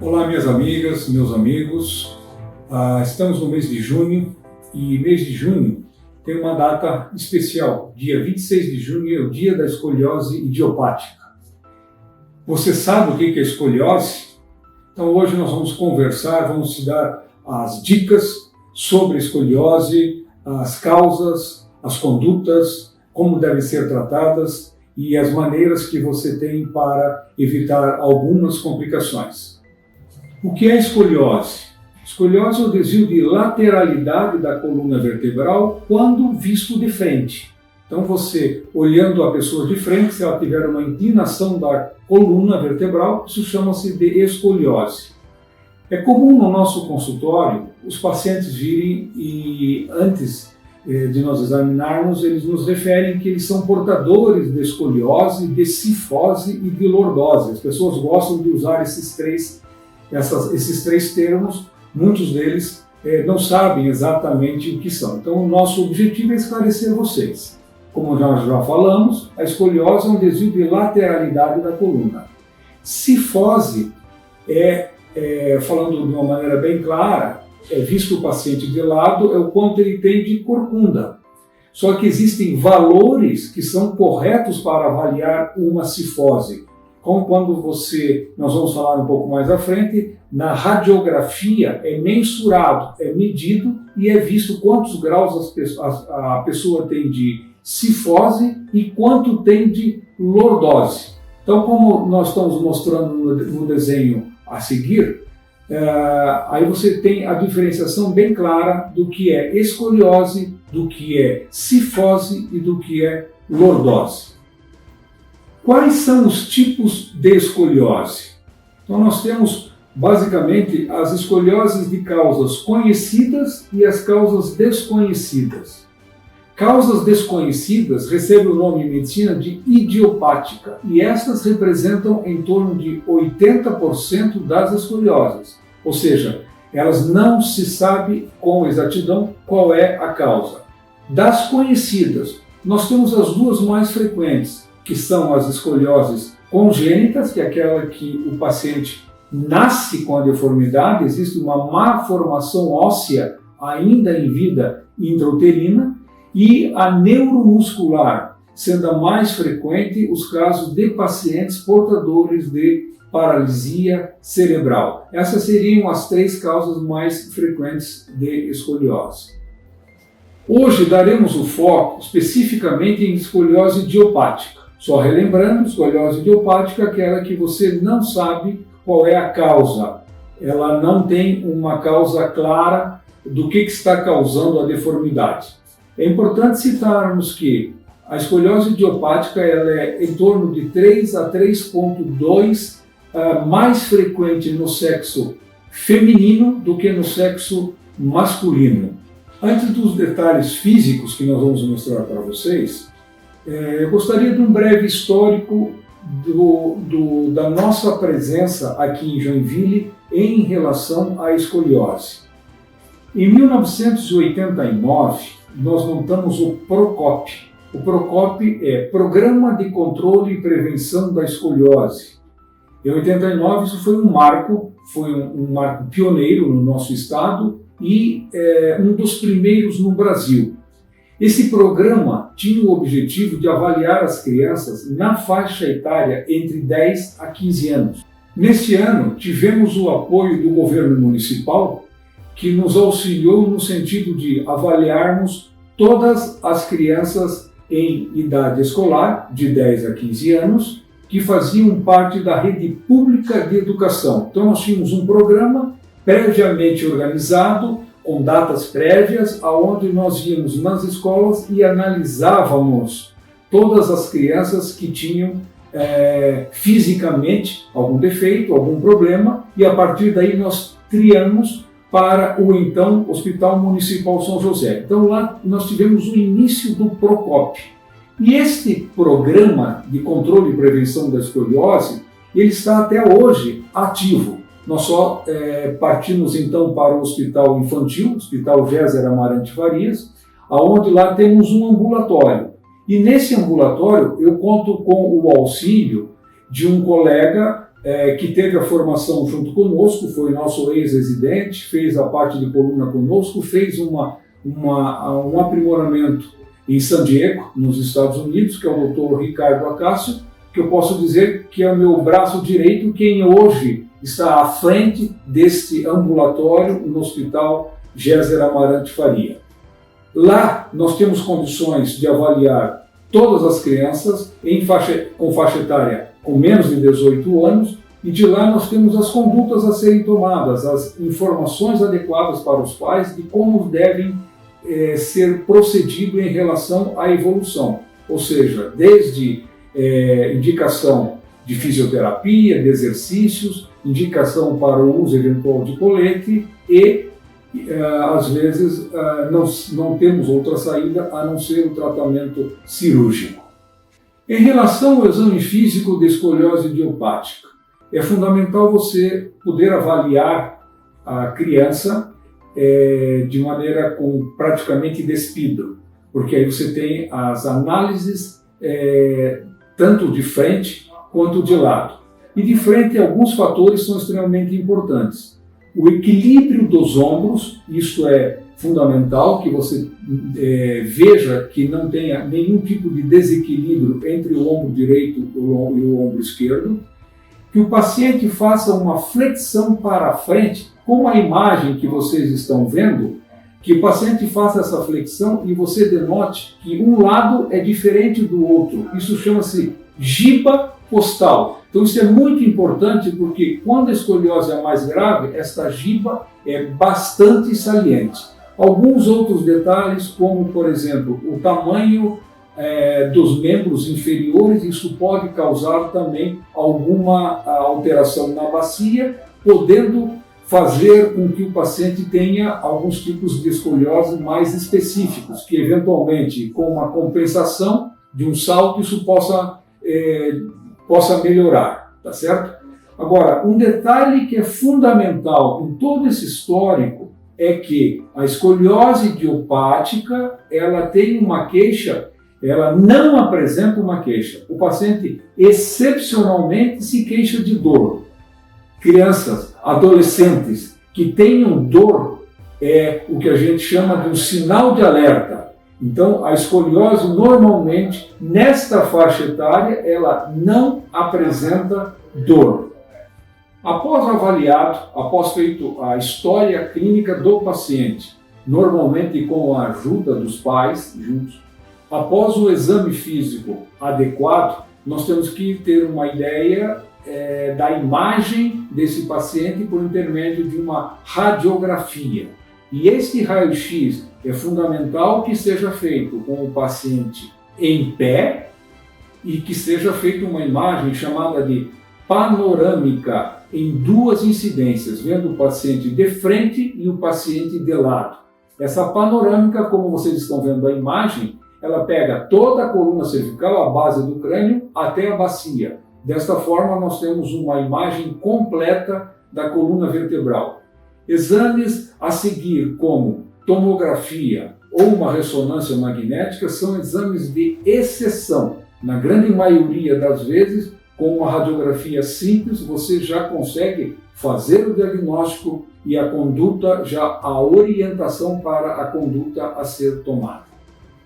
Olá, minhas amigas, meus amigos. Estamos no mês de junho e mês de junho tem uma data especial. Dia 26 de junho é o dia da escoliose idiopática. Você sabe o que é escoliose? Então hoje nós vamos conversar, vamos te dar as dicas sobre a escoliose, as causas, as condutas, como devem ser tratadas e as maneiras que você tem para evitar algumas complicações. O que é escoliose? Escoliose é o desvio de lateralidade da coluna vertebral quando visto de frente. Então você, olhando a pessoa de frente, se ela tiver uma inclinação da coluna vertebral, isso chama-se de escoliose. É comum no nosso consultório os pacientes virem e antes de nós examinarmos, eles nos referem que eles são portadores de escoliose, de cifose e de lordose. As pessoas gostam de usar esses três termos, muitos deles não sabem exatamente o que são. Então o nosso objetivo é esclarecer vocês. Como nós já falamos, a escoliose é um desvio de lateralidade da coluna. Cifose falando de uma maneira bem clara, visto o paciente de lado, é o quanto ele tem de corcunda. Só que existem valores que são corretos para avaliar uma cifose. Como quando nós vamos falar um pouco mais à frente, na radiografia é mensurado, é medido e é visto quantos graus a pessoa tem de cifose e quanto tem de lordose. Então, como nós estamos mostrando no desenho a seguir, aí você tem a diferenciação bem clara do que é escoliose, do que é cifose e do que é lordose. Quais são os tipos de escoliose? Então nós temos basicamente as escolioses de causas conhecidas e as causas desconhecidas. Causas desconhecidas recebem o nome em medicina de idiopática e estas representam em torno de 80% das escolioses. Ou seja, elas não se sabe com exatidão qual é a causa. Das conhecidas, nós temos as duas mais frequentes, que são as escolioses congênitas, que é aquela que o paciente nasce com a deformidade, existe uma má formação óssea ainda em vida intrauterina, e a neuromuscular, sendo a mais frequente os casos de pacientes portadores de paralisia cerebral. Essas seriam as três causas mais frequentes de escoliose. Hoje daremos o foco especificamente em escoliose idiopática. Só relembrando, escoliose idiopática é aquela que você não sabe qual é a causa. Ela não tem uma causa clara do que está causando a deformidade. É importante citarmos que a escoliose idiopática ela é em torno de 3 a 3,2 mais frequente no sexo feminino do que no sexo masculino. Antes dos detalhes físicos que nós vamos mostrar para vocês, eu gostaria de um breve histórico da nossa presença aqui em Joinville em relação à escoliose. Em 1989, nós montamos o PROCOP. O PROCOP é Programa de Controle e Prevenção da Escoliose. Em 89, isso foi um marco pioneiro no nosso estado e um dos primeiros no Brasil. Esse programa tinha o objetivo de avaliar as crianças na faixa etária entre 10 a 15 anos. Neste ano, tivemos o apoio do governo municipal, que nos auxiliou no sentido de avaliarmos todas as crianças em idade escolar, de 10 a 15 anos, que faziam parte da rede pública de educação. Então nós tínhamos um programa previamente organizado, com datas prévias, aonde nós íamos nas escolas e analisávamos todas as crianças que tinham fisicamente algum defeito, algum problema, e a partir daí nós triamos para o então Hospital Municipal São José. Então lá nós tivemos o início do PROCOP. E este programa de controle e prevenção da escoliose, ele está até hoje ativo. Nós só partimos então para o Hospital Infantil, Hospital Géser Amarante Farias, onde lá temos um ambulatório. E nesse ambulatório eu conto com o auxílio de um colega que teve a formação junto conosco, foi nosso ex-residente, fez a parte de coluna conosco, fez um aprimoramento em San Diego, nos Estados Unidos, que é o Dr. Ricardo Acácio, que eu posso dizer que é o meu braço direito, quem hoje está à frente deste ambulatório no Hospital Géser Amarante Faria. Lá nós temos condições de avaliar todas as crianças com faixa etária com menos de 18 anos, e de lá nós temos as condutas a serem tomadas, as informações adequadas para os pais de como devem ser procedido em relação à evolução, ou seja, desde indicação de fisioterapia, de exercícios, indicação para o uso eventual de colete e, às vezes, não temos outra saída a não ser o tratamento cirúrgico. Em relação ao exame físico de escoliose idiopática, é fundamental você poder avaliar a criança de maneira com praticamente despido, porque aí você tem as análises tanto de frente quanto de lado. E de frente, alguns fatores são extremamente importantes. O equilíbrio dos ombros, isto é fundamental, que você veja que não tenha nenhum tipo de desequilíbrio entre o ombro direito e o ombro esquerdo, que o paciente faça uma flexão para a frente, como a imagem que vocês estão vendo, que o paciente faça essa flexão e você denote que um lado é diferente do outro. Isso chama-se giba postal. Então isso é muito importante porque quando a escoliose é mais grave, esta giba é bastante saliente. Alguns outros detalhes, como por exemplo, o tamanho dos membros inferiores, isso pode causar também alguma alteração na bacia, podendo fazer com que o paciente tenha alguns tipos de escoliose mais específicos, que eventualmente, com uma compensação de um salto, isso possa melhorar, tá certo? Agora, um detalhe que é fundamental em todo esse histórico é que a escoliose idiopática, ela tem uma queixa, ela não apresenta uma queixa. O paciente excepcionalmente se queixa de dor. Crianças, adolescentes que tenham dor é o que a gente chama de um sinal de alerta. Então, a escoliose normalmente, nesta faixa etária, ela não apresenta dor. Após avaliado, após feito a história clínica do paciente, normalmente com a ajuda dos pais juntos, após o exame físico adequado, nós temos que ter uma ideia da imagem desse paciente por intermédio de uma radiografia. E este raio-x é fundamental que seja feito com o paciente em pé e que seja feita uma imagem chamada de panorâmica em duas incidências, vendo o paciente de frente e o paciente de lado. Essa panorâmica, como vocês estão vendo a imagem, ela pega toda a coluna cervical, a base do crânio, até a bacia. Desta forma, nós temos uma imagem completa da coluna vertebral. Exames a seguir, como tomografia ou uma ressonância magnética, são exames de exceção. Na grande maioria das vezes, com uma radiografia simples, você já consegue fazer o diagnóstico e a conduta, já a orientação para a conduta a ser tomada.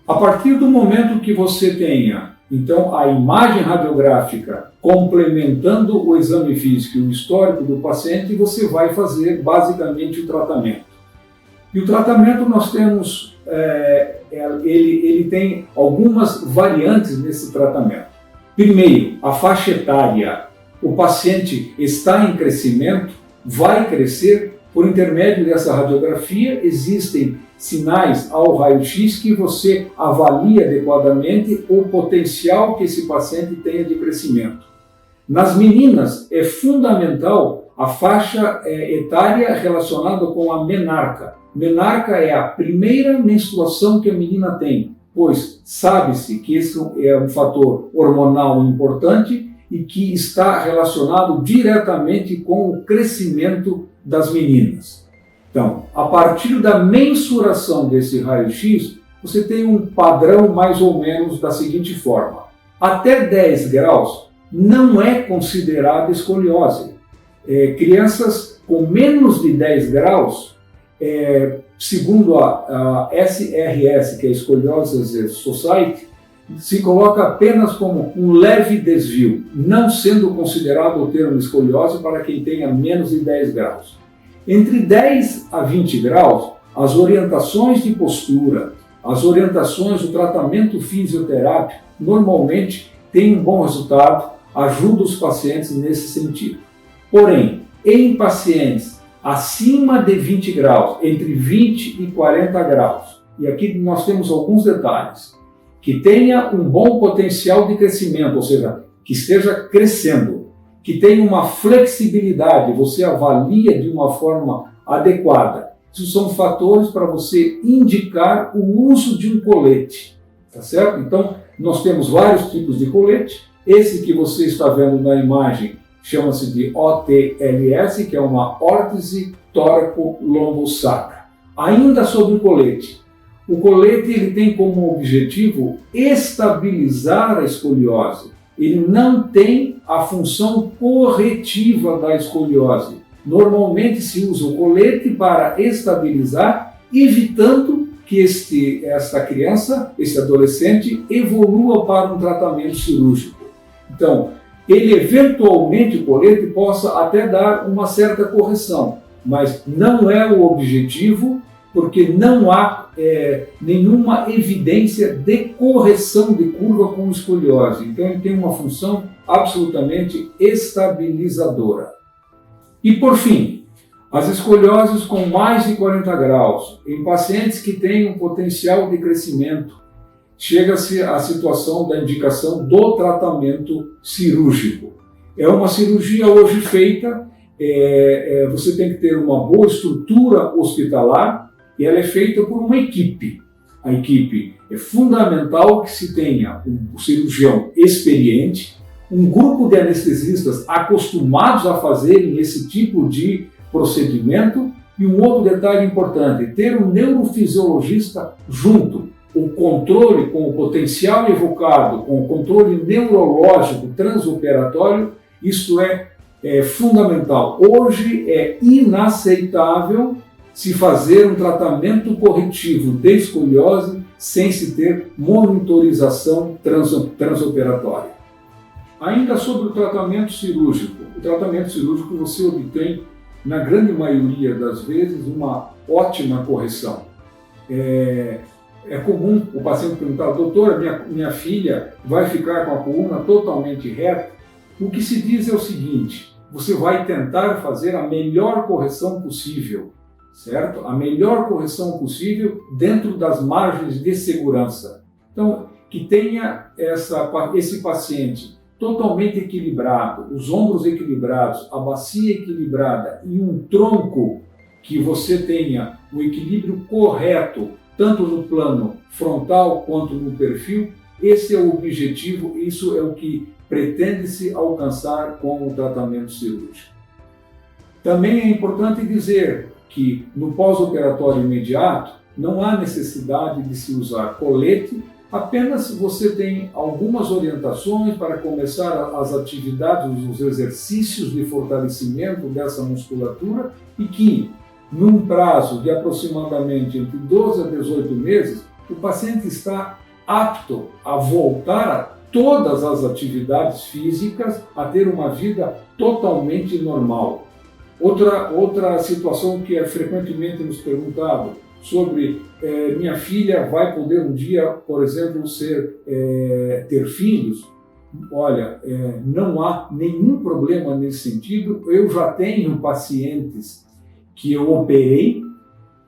A partir do momento que você tenha, então, a imagem radiográfica complementando o exame físico e o histórico do paciente, você vai fazer basicamente o tratamento. E o tratamento nós temos, ele tem algumas variantes nesse tratamento. Primeiro, a faixa etária. O paciente está em crescimento, vai crescer. Por intermédio dessa radiografia, existem sinais ao raio-x que você avalia adequadamente o potencial que esse paciente tenha de crescimento. Nas meninas, é fundamental a faixa etária relacionada com a menarca. Menarca é a primeira menstruação que a menina tem, pois sabe-se que esse é um fator hormonal importante e que está relacionado diretamente com o crescimento das meninas. Então, a partir da mensuração desse raio-x, você tem um padrão mais ou menos da seguinte forma. Até 10 graus, não é considerada escoliose. Crianças com menos de 10 graus, segundo a SRS, que é a Scoliosis Society, se coloca apenas como um leve desvio, não sendo considerado o termo escoliose para quem tenha menos de 10 graus. Entre 10 a 20 graus, as orientações de postura, as orientações do tratamento fisioterápico, normalmente têm um bom resultado, ajudam os pacientes nesse sentido. Porém, em pacientes acima de 20 graus, entre 20 e 40 graus, e aqui nós temos alguns detalhes, que tenha um bom potencial de crescimento, ou seja, que esteja crescendo, que tenha uma flexibilidade, você avalia de uma forma adequada. Isso são fatores para você indicar o uso de um colete, tá certo? Então, nós temos vários tipos de colete. Esse que você está vendo na imagem chama-se de OTLS, que é uma órtese tóraco-lombosacra. Ainda sobre o colete ele tem como objetivo estabilizar a escoliose. Ele não tem a função corretiva da escoliose. Normalmente se usa o colete para estabilizar, evitando que esta criança, esse adolescente, evolua para um tratamento cirúrgico. Então, ele eventualmente, o colete, possa até dar uma certa correção, mas não é o objetivo, porque não há nenhuma evidência de correção de curva com escoliose. Então, ele tem uma função absolutamente estabilizadora. E, por fim, as escolioses com mais de 40 graus, em pacientes que têm um potencial de crescimento, chega-se à situação da indicação do tratamento cirúrgico. É uma cirurgia hoje feita, você tem que ter uma boa estrutura hospitalar, e ela é feita por uma equipe. A equipe é fundamental que se tenha um cirurgião experiente, um grupo de anestesistas acostumados a fazerem esse tipo de procedimento, e um outro detalhe importante, ter um neurofisiologista junto. O controle com o potencial evocado, com o controle neurológico transoperatório, isso é fundamental. Hoje é inaceitável se fazer um tratamento corretivo de escoliose sem se ter monitorização transoperatória. Ainda sobre o tratamento cirúrgico você obtém, na grande maioria das vezes, uma ótima correção. É comum o paciente perguntar: doutora, minha filha vai ficar com a coluna totalmente reta? O que se diz é o seguinte: você vai tentar fazer a melhor correção possível, certo? A melhor correção possível dentro das margens de segurança. Então, que tenha esse paciente totalmente equilibrado, os ombros equilibrados, a bacia equilibrada e um tronco que você tenha o equilíbrio correto, tanto no plano frontal quanto no perfil. Esse é o objetivo, isso é o que pretende-se alcançar com o tratamento cirúrgico. Também é importante dizer que no pós-operatório imediato não há necessidade de se usar colete, apenas você tem algumas orientações para começar as atividades, os exercícios de fortalecimento dessa musculatura, e que num prazo de aproximadamente entre 12 a 18 meses, o paciente está apto a voltar a todas as atividades físicas, a ter uma vida totalmente normal. Outra situação que é frequentemente nos perguntado sobre minha filha vai poder um dia, por exemplo, ter filhos? Olha, não há nenhum problema nesse sentido. Eu já tenho pacientes que eu operei,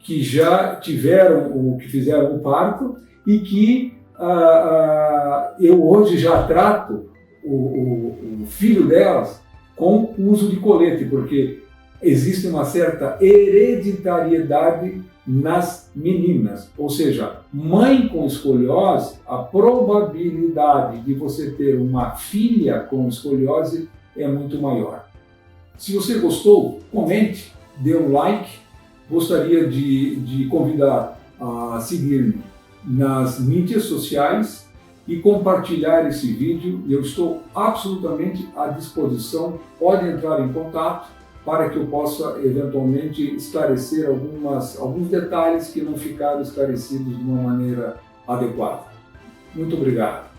que já fizeram o parto e que eu hoje já trato o filho delas com o uso de colete, porque existe uma certa hereditariedade nas meninas, ou seja, mãe com escoliose, a probabilidade de você ter uma filha com escoliose é muito maior. Se você gostou, comente, dê um like. Gostaria de convidar a seguir-me nas mídias sociais e compartilhar esse vídeo. E eu estou absolutamente à disposição. Pode entrar em contato para que eu possa eventualmente esclarecer alguns detalhes que não ficaram esclarecidos de uma maneira adequada. Muito obrigado.